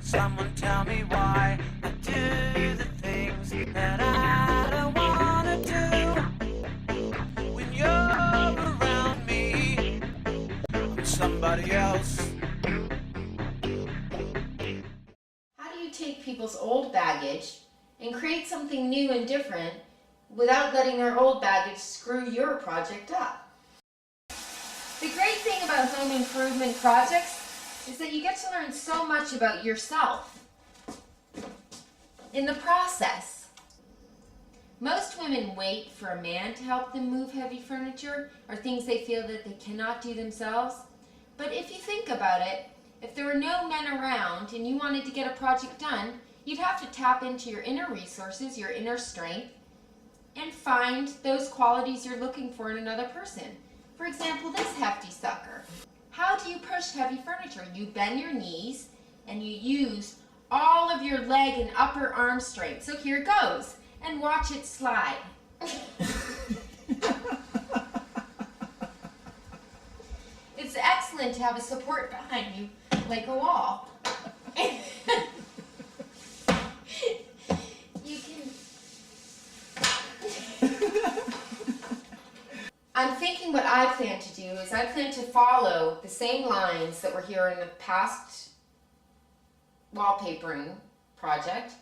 Someone tell me why I do the things that I don't wanna do. When you're around me, I'm somebody else. How do you take people's old baggage and create something new and different without letting their old baggage screw your project up? The great thing about home improvement projects is that you get to learn so much about yourself in the process. Most women wait for a man to help them move heavy furniture or things they feel that they cannot do themselves. But if you think about it, if there were no men around and you wanted to get a project done, you'd have to tap into your inner resources, your inner strength, and find those qualities you're looking for in another person. For example, this hefty sucker. How do you push heavy furniture? You bend your knees and you use all of your leg and upper arm strength. So here it goes. And watch it slide. It's excellent to have a support behind you, like a wall. You can... I'm thinking what I plan to do is I plan to follow the same lines that were here in the past wallpapering project.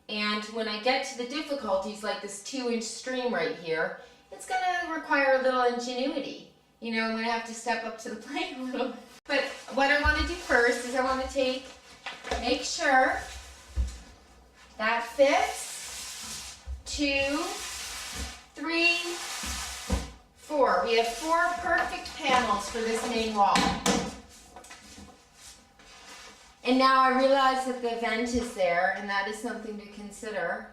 And when I get to the difficulties like this 2-inch stream right here, it's going to require a little ingenuity. You know, I'm going to have to step up to the plate a little. But what I want to do first is I want to make sure that fits. 2, 3, 4. We have 4 perfect panels for this main wall. And now I realize that the vent is there, and that is something to consider.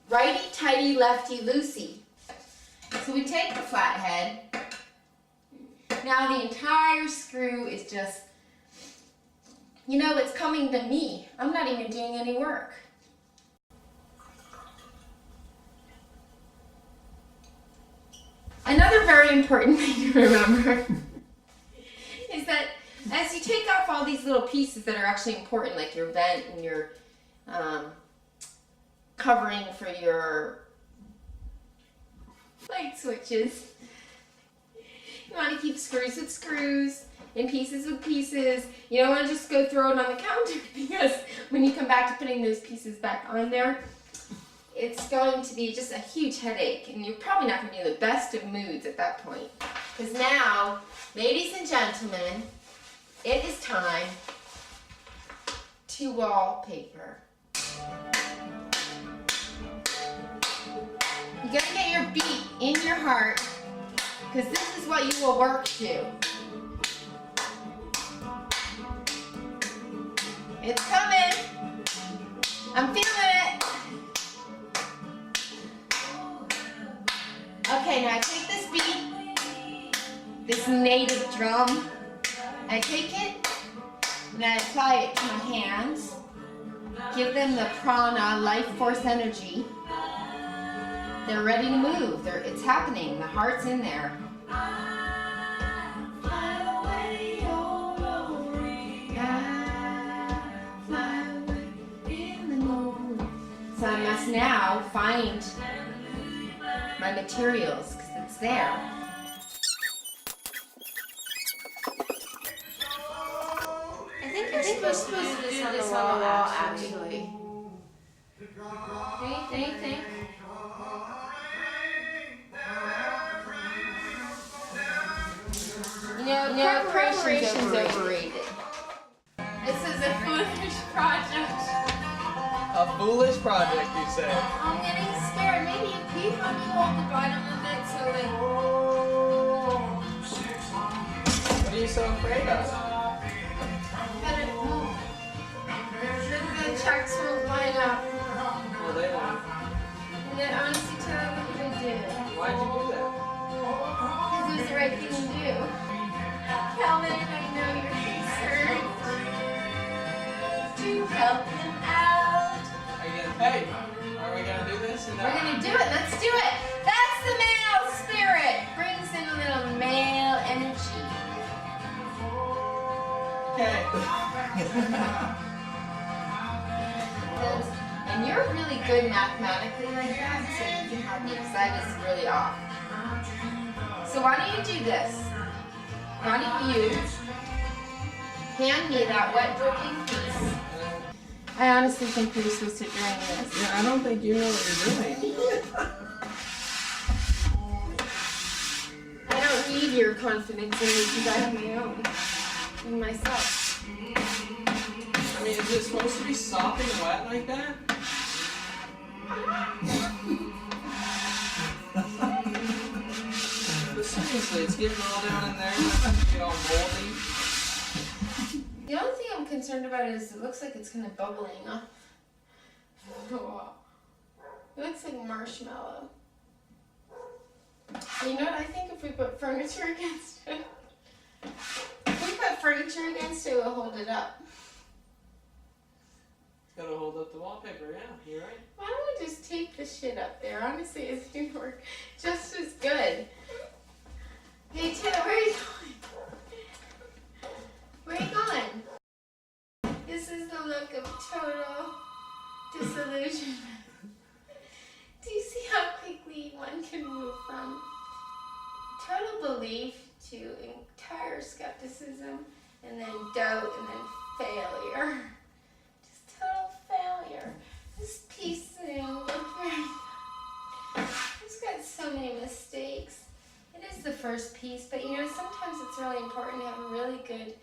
Righty-tighty, lefty-loosey. So we take the flathead. Now the entire screw is just, you know, it's coming to me. I'm not even doing any work. Another very important thing to remember is that as you take off all these little pieces that are actually important, like your vent and your covering for your light switches, you want to keep screws with screws and pieces with pieces. You don't want to just go throw it on the counter, because when you come back to putting those pieces back on there, it's going to be just a huge headache, and you're probably not going to be in the best of moods at that point. Because now, ladies and gentlemen, it is time to wallpaper. You gotta get your beat in your heart, because this is what you will work to. It's coming. I'm feeling it. Okay, now I take this beat, this native drum, I take it and I apply it to my hands, give them the prana, life force energy. They're ready to move. It's happening. The heart's in there. So I must now find my materials, because it's there. I think we're supposed to do this on the wall, actually. Think. You know, preparation's overrated. This is a foolish project. A foolish project, you say? I'm getting scared. Maybe if you help me hold the bottom of it so it... What are you so afraid of? That it won't. The checks won't line up. Well, they won't. And then honestly, tell me what you're gonna do. Why'd you do that? Because it was the right thing to do. Calvin, I know you're concerned. To help them out. Hey, are we gonna do this? We're gonna do it. Let's do it. That's the male spirit. Brings in a little male energy. Okay. you're really good mathematically like that, so you can help me because that is really off. So why don't you do this? Why don't you hand me that wet dripping piece? I honestly think we're supposed to drain this. Yeah, I don't think you know what you're doing. I don't need your confidence in me because I have my own. In myself. I mean, is it supposed to be sopping wet like that? But seriously, it's getting all down in there. It's get all moldy. The only thing I'm concerned about is it looks like it's kind of bubbling up. Wow. It looks like marshmallow. You know what? I think if we put furniture against it, if we put furniture against it, it will hold it up. It's gotta hold up the wallpaper, yeah, you're right. Why don't we just tape the shit up there? Honestly, it's gonna work just as good. Hey, Taylor, where are you going? Where are you going? This is the look of total disillusionment. Do you see how quickly one can move from total belief to entire skepticism and then doubt and then failure? Just total failure. This piece didn't look very good. It's got so many mistakes. It is the first piece, but you know, sometimes it's really important to have a really good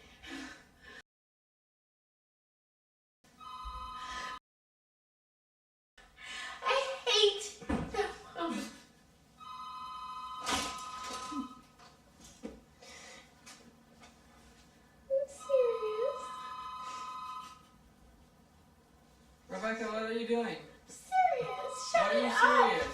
Rebecca, what are you doing? serious. Why Shut are it you up. serious?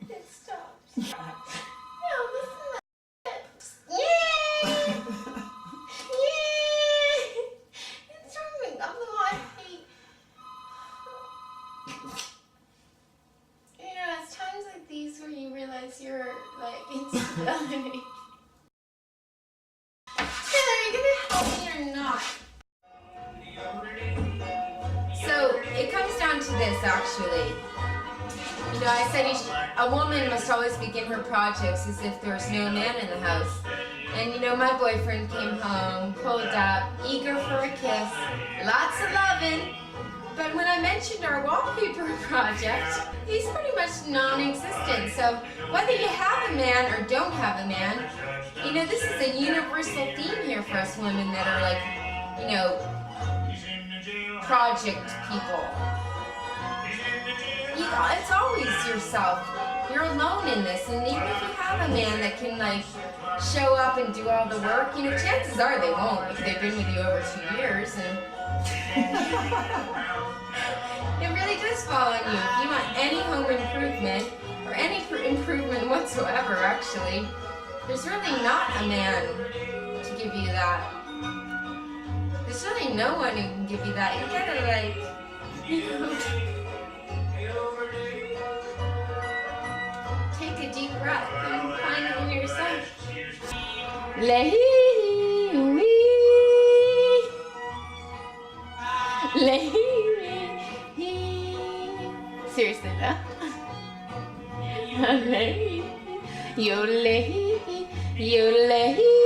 It stopped. No, this is not it. Yay! Yay! It's rubbing up the hot feet. You know, it's times like these where you realize you're like instability. Taylor, are you gonna help me or not? So it comes down to this actually. You know, I said a woman must always begin her projects as if there's no man in the house. And you know, my boyfriend came home, pulled up, eager for a kiss, lots of loving. But when I mentioned our wallpaper project, he's pretty much non-existent. So whether you have a man or don't have a man, you know, this is a universal theme here for us women that are like, you know, project people. It's always yourself. You're alone in this, and even if you have a man that can like show up and do all the work, you know, chances are they won't if they've been with you over 2 years, and it really does fall on you. If you want any home improvement or any improvement whatsoever, actually, there's really not a man to give you that. There's really no one who can give you that. You gotta like, you know, take a deep breath and find it in yourself. Seriously though. Yodel, yodel.